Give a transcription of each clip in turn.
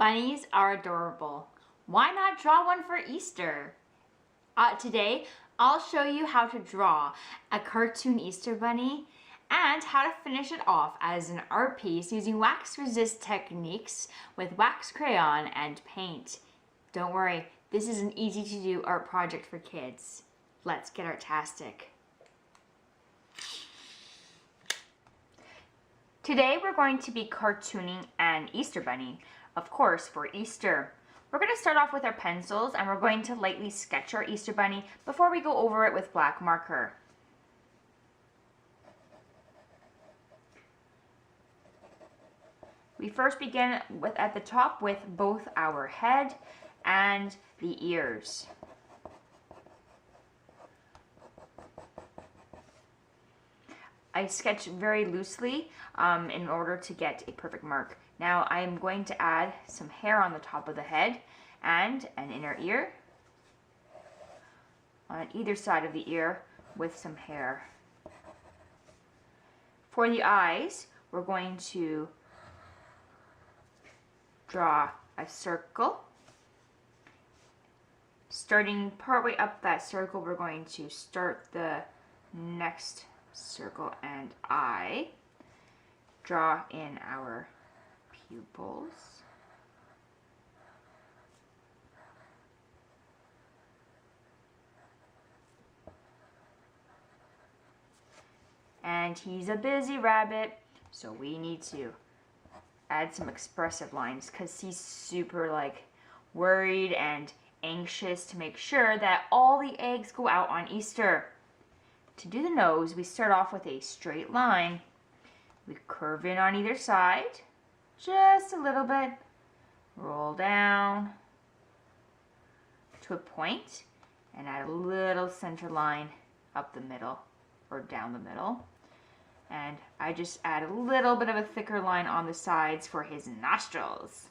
Bunnies are adorable. Why not draw one for Easter? Today, I'll show you how to draw a cartoon Easter bunny and how to finish it off as an art piece using wax resist techniques with wax crayon and paint. Don't worry, this is an easy to do art project for kids. Let's get artastic. Today we're going to be cartooning an Easter bunny, of course for Easter. We're going to start off with our pencils and we're going to lightly sketch our Easter bunny before we go over it with black marker. We first begin at the top with both our head and the ears. I sketch very loosely in order to get a perfect mark. Now I am going to add some hair on the top of the head and an inner ear on either side of the ear with some hair. For the eyes, we're going to draw a circle. Starting partway up that circle, we're going to start the next circle and eye. Draw in our pupils. And he's a busy rabbit, so we need to add some expressive lines because he's super worried and anxious to make sure that all the eggs go out on Easter. To do the nose, we start off with a straight line. We curve in on either side, just a little bit, roll down to a point, and add a little center line up the middle, or down the middle. And I just add a little bit of a thicker line on the sides for his nostrils.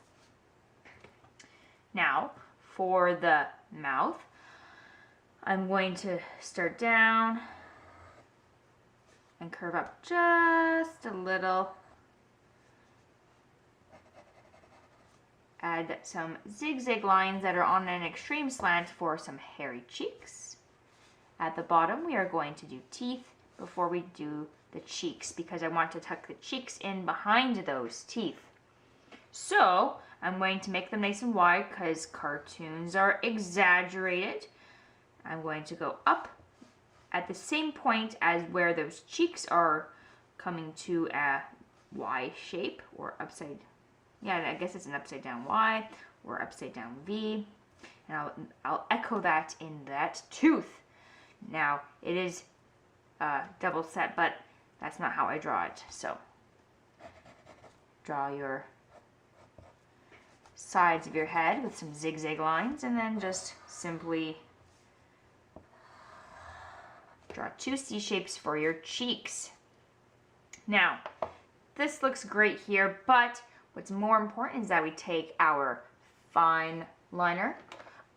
Now, for the mouth, I'm going to start down and curve up just a little. Add some zigzag lines that are on an extreme slant for some hairy cheeks. At the bottom, we are going to do teeth before we do the cheeks because I want to tuck the cheeks in behind those teeth. So I'm going to make them nice and wide because cartoons are exaggerated. I'm going to go up at the same point as where those cheeks are coming to a Y shape or upside, I guess it's an upside down Y or upside down V. And I'll echo that in that tooth. Now it is double set, but that's not how I draw it. So draw your sides of your head with some zigzag lines and then just simply draw two C shapes for your cheeks. Now, this looks great here, but what's more important is that we take our fine liner.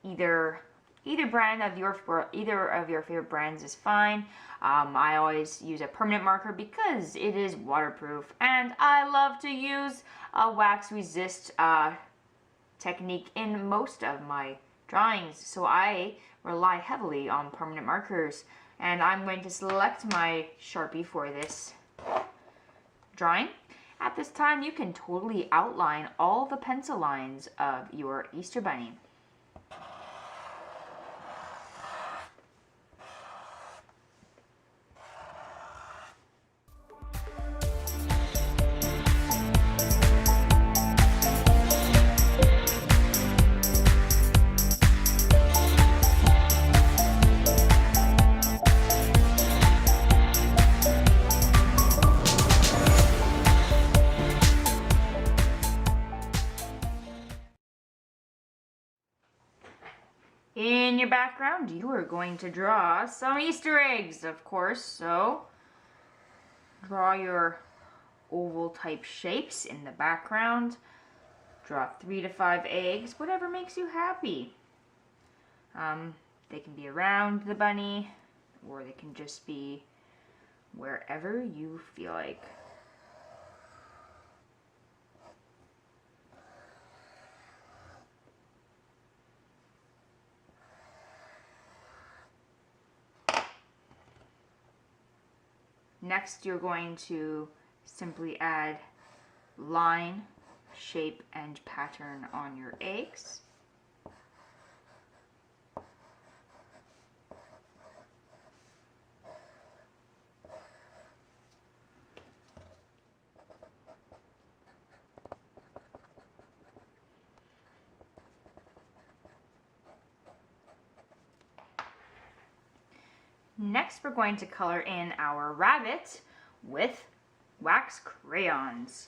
Either brand of either of your favorite brands is fine. I always use a permanent marker because it is waterproof, and I love to use a wax resist technique in most of my drawings, so I rely heavily on permanent markers. And I'm going to select my Sharpie for this drawing. At this time, you can totally outline all the pencil lines of your Easter bunny. In your background, you are going to draw some Easter eggs, of course, so draw your oval type shapes in the background. Draw 3 to 5 eggs, whatever makes you happy. They can be around the bunny, or they can just be wherever you feel like. Next, you're going to simply add line, shape, and pattern on your eggs. Next, we're going to color in our rabbit with wax crayons.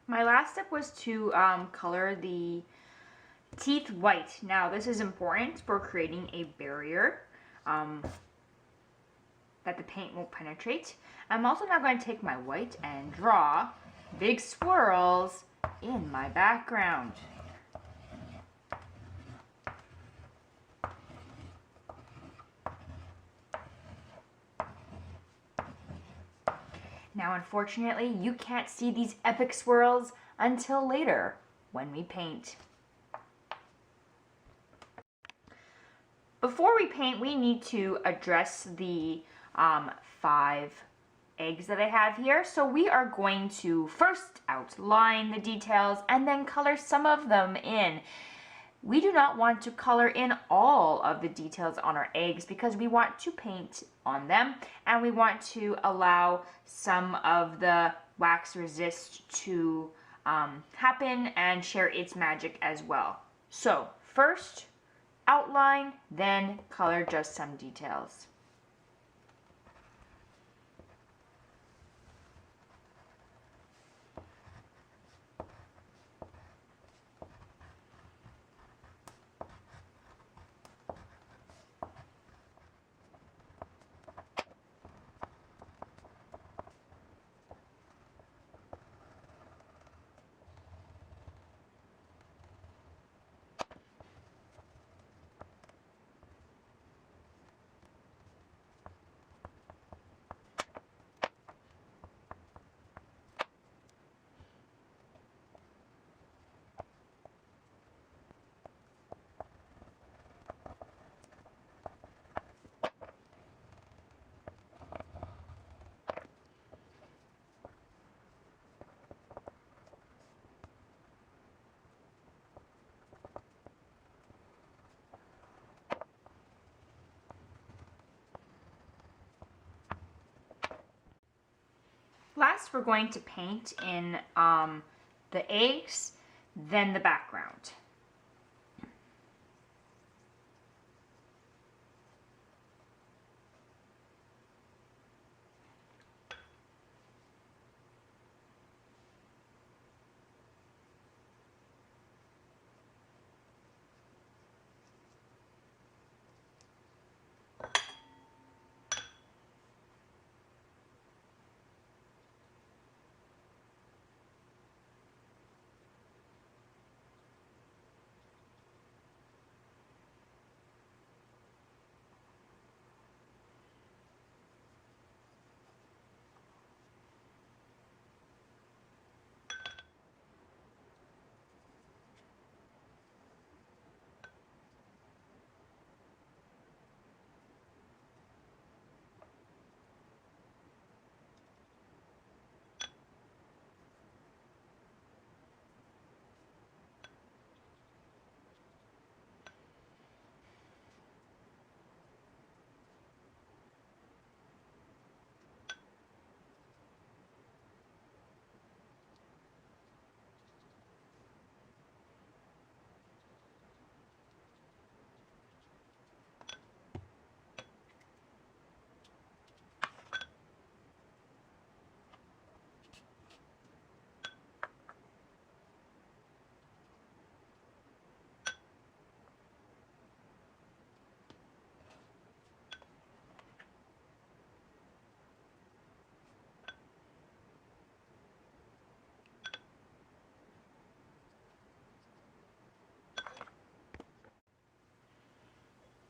My last step was to color the teeth white. Now this is important for creating a barrier that the paint won't penetrate. I'm also now going to take my white and draw big swirls in my background. Now, unfortunately, you can't see these epic swirls until later when we paint. Before we paint, we need to address the 5 eggs that I have here. So we are going to first outline the details and then color some of them in. We do not want to color in all of the details on our eggs because we want to paint on them and we want to allow some of the wax resist to happen and share its magic as well. So first outline, then color just some details. Last, we're going to paint in the eggs, then the background.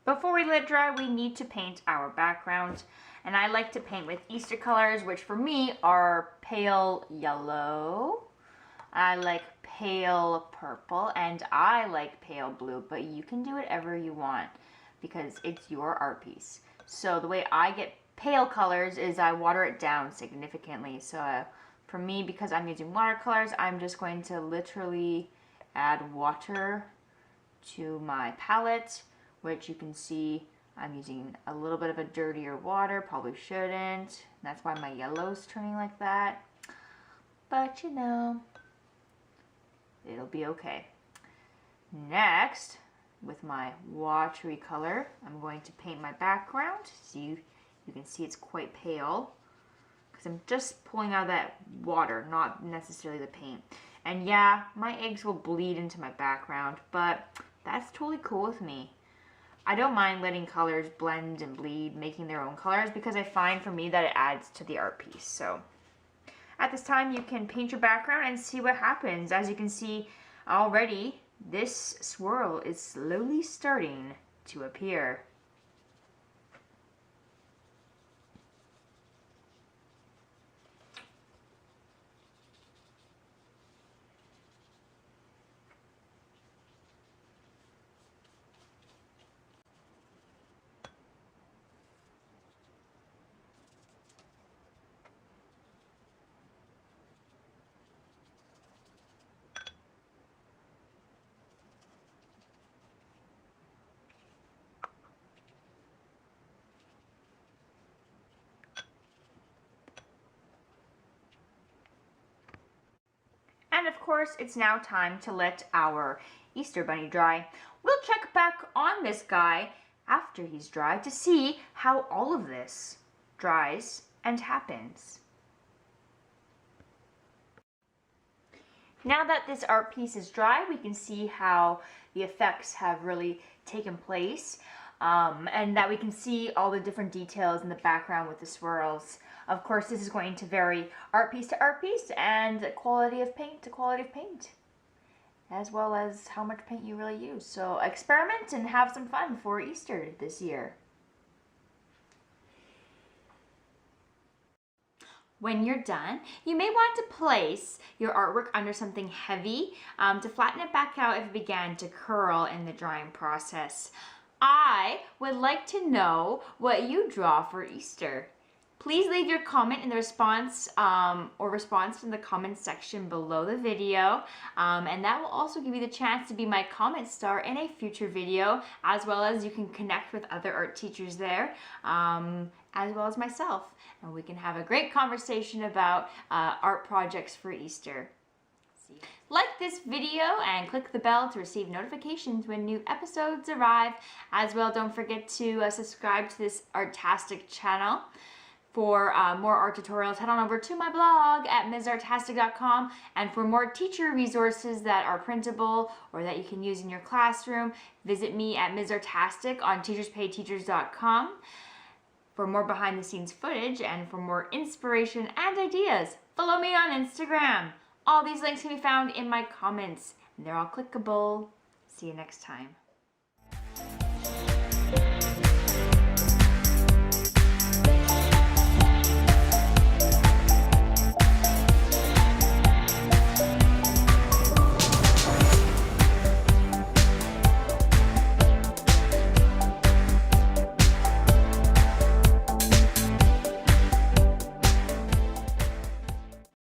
Before we let it dry, we need to paint our background. And I like to paint with Easter colors, which for me are pale yellow. I like pale purple, and I like pale blue, but you can do whatever you want because it's your art piece. So the way I get pale colors is I water it down significantly. So for me, because I'm using watercolors, I'm just going to literally add water to my palette, which you can see I'm using a little bit of a dirtier water, probably shouldn't. That's why my yellow's turning like that. But you know, it'll be okay. Next, with my watery color, I'm going to paint my background. See, you can see it's quite pale because I'm just pulling out of that water, not necessarily the paint. And yeah, my eggs will bleed into my background, but that's totally cool with me. I don't mind letting colors blend and bleed, making their own colors, because I find for me that it adds to the art piece. So at this time, you can paint your background and see what happens. As you can see already, this swirl is slowly starting to appear. And of course, it's now time to let our Easter bunny dry. We'll check back on this guy after he's dry to see how all of this dries and happens. Now that this art piece is dry, we can see how the effects have really taken place, and that we can see all the different details in the background with the swirls. Of course, this is going to vary art piece to art piece and quality of paint to quality of paint, as well as how much paint you really use. So experiment and have some fun for Easter this year. When you're done, you may want to place your artwork under something heavy to flatten it back out if it began to curl in the drying process. I would like to know what you draw for Easter. Please leave your comment in the response in the comment section below the video, and that will also give you the chance to be my comment star in a future video, as well as you can connect with other art teachers there, as well as myself, and we can have a great conversation about art projects for Easter. Like this video and click the bell to receive notifications when new episodes arrive. As well, don't forget to subscribe to this Artastic channel. For more art tutorials, head on over to my blog at msartastic.com, and for more teacher resources that are printable or that you can use in your classroom, visit me at msartastic on teacherspayteachers.com. For more behind the scenes footage and for more inspiration and ideas, follow me on Instagram. All these links can be found in my comments, and they're all clickable. See you next time.